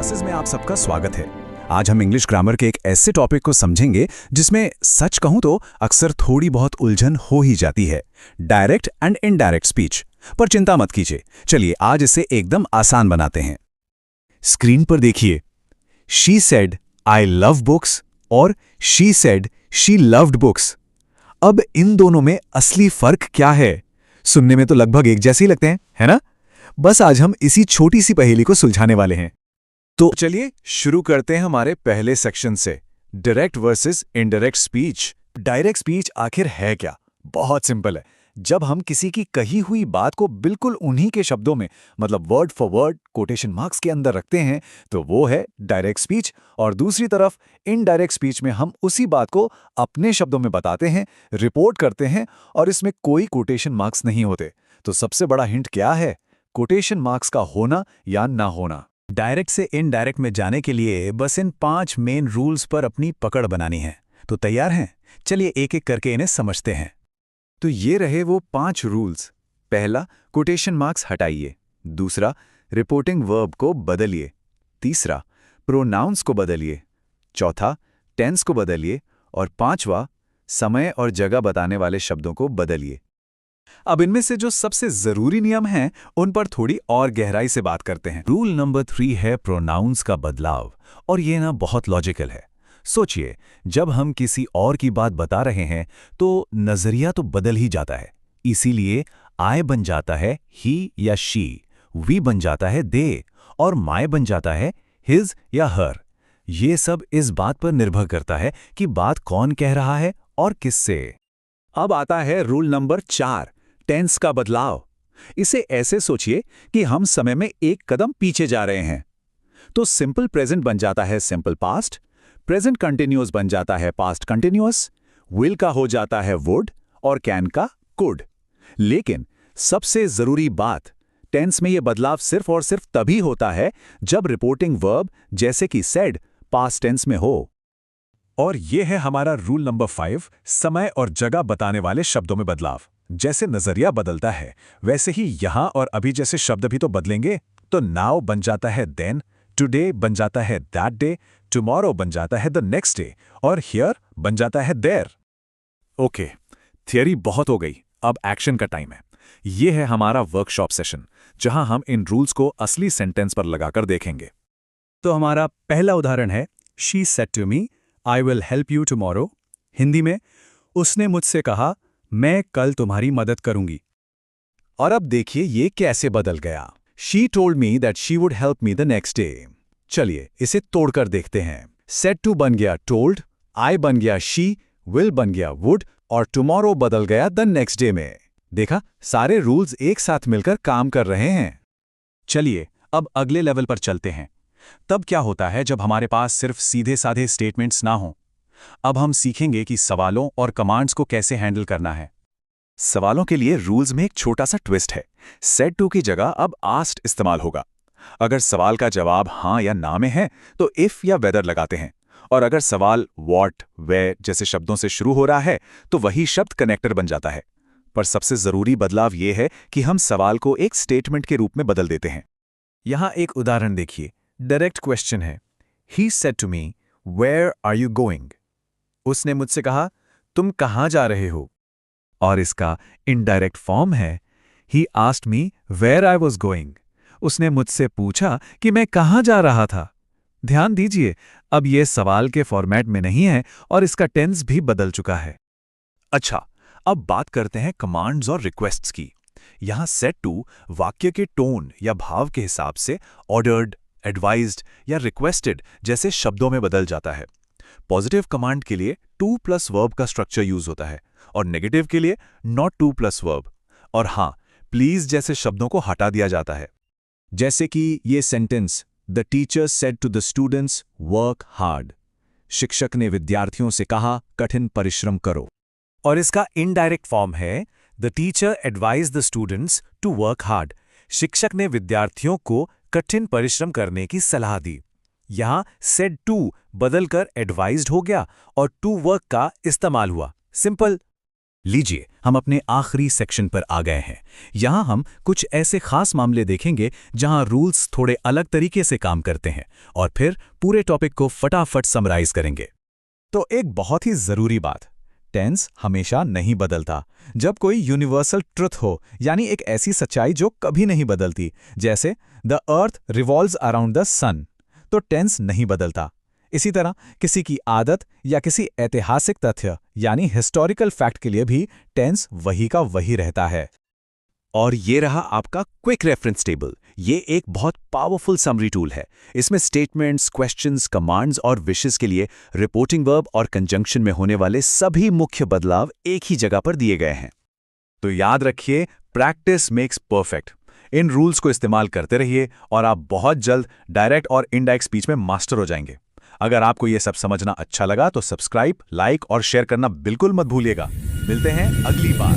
Classes में आप सबका स्वागत है। आज हम इंग्लिश ग्रामर के एक ऐसे टॉपिक को समझेंगे जिसमें सच कहूं तो अक्सर थोड़ी बहुत उलझन हो ही जाती है, डायरेक्ट एंड इनडायरेक्ट स्पीच। पर चिंता मत कीजिए, चलिए आज इसे एकदम आसान बनाते हैं। स्क्रीन पर देखिए, she said I love books और she said she loved books. अब इन दोनों में असली फर्क क्या है? सुनने में तो लगभग एक जैसे ही लगते हैं, है ना? बस आज हम इसी छोटी सी पहेली को सुलझाने वाले हैं। तो चलिए शुरू करते हैं हमारे पहले सेक्शन से, direct versus indirect speech. Direct speech आखिर है क्या? बहुत सिंपल है। जब हम किसी की कही हुई बात को बिल्कुल उन्हीं के शब्दों में, मतलब word for word quotation marks के अंदर रखते हैं, तो वो है डायरेक्ट स्पीच। और दूसरी तरफ इनडायरेक्ट स्पीच में हम उसी बात को अपने शब्दों में बताते हैं, रिपोर्ट करते हैं और इसमें कोई कोटेशन मार्क्स नहीं होते। तो सबसे बड़ा हिंट क्या है? कोटेशन मार्क्स का होना या ना होना। डायरेक्ट से इनडायरेक्ट में जाने के लिए बस इन 5 मेन रूल्स पर अपनी पकड़ बनानी है। तो तैयार हैं? चलिए एक एक करके इन्हें समझते हैं। तो ये रहे वो 5 रूल्स। पहला, कोटेशन मार्क्स हटाइए। दूसरा, रिपोर्टिंग वर्ब को बदलिए। तीसरा, प्रोनाउंस को बदलिए। चौथा, टेंस को बदलिए। और पांचवा, समय और जगह बताने वाले शब्दों को बदलिए। अब इनमें से जो सबसे जरूरी नियम हैं, उन पर थोड़ी और गहराई से बात करते हैं। रूल नंबर 3 है प्रोनाउंस का बदलाव, और ये ना बहुत लॉजिकल है। सोचिए, जब हम किसी और की बात बता रहे हैं तो नजरिया तो बदल ही जाता है। इसीलिए आई बन जाता है ही या शी, वी बन जाता है दे, और माय बन जाता है हिज या हर। ये सब इस बात पर निर्भर करता है कि बात कौन कह रहा है और किससे। अब आता है रूल नंबर 4, टेंस का बदलाव। इसे ऐसे सोचिए कि हम समय में एक कदम पीछे जा रहे हैं। तो सिंपल प्रेजेंट बन जाता है सिंपल पास्ट, प्रेजेंट कंटिन्यूअस बन जाता है पास्ट कंटिन्यूअस, विल का हो जाता है वुड और कैन का कुड। लेकिन सबसे जरूरी बात, टेंस में यह बदलाव सिर्फ और सिर्फ तभी होता है जब रिपोर्टिंग वर्ब जैसे कि सेड पास्ट टेंस में हो। और यह है हमारा रूल नंबर 5, समय और जगह बताने वाले शब्दों में बदलाव। जैसे नजरिया बदलता है, वैसे ही यहां और अभी जैसे शब्द भी तो बदलेंगे। तो नाउ बन जाता है देन, टुडे बन जाता है दैट डे, टुमारो बन जाता है द नेक्स्ट डे, और हियर बन जाता है देयर। ओके, थियरी बहुत हो गई, अब एक्शन का टाइम है। यह है हमारा वर्कशॉप सेशन, जहां हम इन रूल्स को असली सेंटेंस पर लगाकर देखेंगे। तो हमारा पहला उदाहरण है, she said to me I will help you tomorrow. Hindi में, उसने मुझसे कहा मैं कल तुम्हारी मदद करूंगी। और अब देखिए ये कैसे बदल गया। She told me that she would help me the next day. चलिए इसे तोड़कर देखते हैं। सेड टू बन गया टोल्ड, आई बन गया शी, विल बन गया वुड, और टुमारो बदल गया द नेक्स्ट डे में। देखा, सारे रूल्स एक साथ मिलकर काम कर रहे हैं। चलिए अब अगले लेवल पर चलते हैं। तब क्या होता है जब हमारे पास सिर्फ सीधे साधे स्टेटमेंट्स ना हों? अब हम सीखेंगे कि सवालों और कमांड्स को कैसे हैंडल करना है। सवालों के लिए रूल्स में एक छोटा सा ट्विस्ट है। सेड टू की जगह अब आस्क्ड इस्तेमाल होगा। अगर सवाल का जवाब हां या ना में है तो इफ या वेदर लगाते हैं, और अगर सवाल व्हाट, वेयर जैसे शब्दों से शुरू हो रहा है तो वही शब्द कनेक्टर बन जाता है। पर सबसे जरूरी बदलाव यह है कि हम सवाल को एक स्टेटमेंट के रूप में बदल देते हैं। यहां एक उदाहरण देखिए, डायरेक्ट क्वेश्चन है, he said to me where are you going. उसने मुझसे कहा तुम कहां जा रहे हो। और इसका इनडायरेक्ट फॉर्म है, he asked me where I was going. उसने मुझसे पूछा कि मैं कहां जा रहा था। ध्यान दीजिए, अब यह सवाल के फॉर्मेट में नहीं है और इसका टेंस भी बदल चुका है। अच्छा, अब बात करते हैं कमांड्स और रिक्वेस्ट्स की। यहां सेड टू वाक्य के टोन या भाव के हिसाब से ऑर्डर्ड, एडवाइज्ड या रिक्वेस्टेड जैसे शब्दों में बदल जाता है। पॉजिटिव कमांड के लिए टू प्लस वर्ब का स्ट्रक्चर यूज होता है, और नेगेटिव के लिए नॉट टू प्लस वर्ब। और हां, प्लीज जैसे शब्दों को हटा दिया जाता है। जैसे कि ये sentence, the teacher said to the students work hard. शिक्षक ने विद्यार्थियों से कहा कठिन परिश्रम करो। और इसका इनडायरेक्ट फॉर्म है, the teacher advise the students to work hard. शिक्षक ने विद्यार्थियों को कठिन परिश्रम करने की सलाह दी। यहां सेड टू बदलकर एडवाइज्ड हो गया और टू वर्क का इस्तेमाल हुआ। सिंपल। लीजिए, हम अपने आखिरी सेक्शन पर आ गए हैं। यहाँ हम कुछ ऐसे खास मामले देखेंगे जहाँ रूल्स थोड़े अलग तरीके से काम करते हैं और फिर पूरे टॉपिक को फटाफट समराइज करेंगे। तो एक बहुत ही ज़रूरी बात, टेंस हमेशा नहीं बदलता। जब कोई यूनिवर्सल ट्रुथ हो, यानी एक ऐसी सच्चाई जो कभी नहीं बदलती, जैसे the earth revolves around the sun, तो टेंस नहीं बदलता। इसी तरह किसी की आदत या किसी ऐतिहासिक तथ्य यानी हिस्टोरिकल फैक्ट के लिए भी टेंस वही का वही रहता है। और ये रहा आपका क्विक रेफरेंस टेबल। ये एक बहुत पावरफुल समरी टूल है। इसमें स्टेटमेंट्स, क्वेश्चंस, कमांड्स और विशेस के लिए रिपोर्टिंग वर्ब और कंजंक्शन में होने वाले सभी मुख्य बदलाव एक ही जगह पर दिए गए हैं। तो याद रखिए, प्रैक्टिस मेक्स परफेक्ट। इन रूल्स को इस्तेमाल करते रहिए और आप बहुत जल्द डायरेक्ट और इनडायरेक्ट स्पीच में मास्टर हो जाएंगे। अगर आपको ये सब समझना अच्छा लगा तो सब्सक्राइब, लाइक और शेयर करना बिल्कुल मत भूलिएगा। मिलते हैं अगली बार।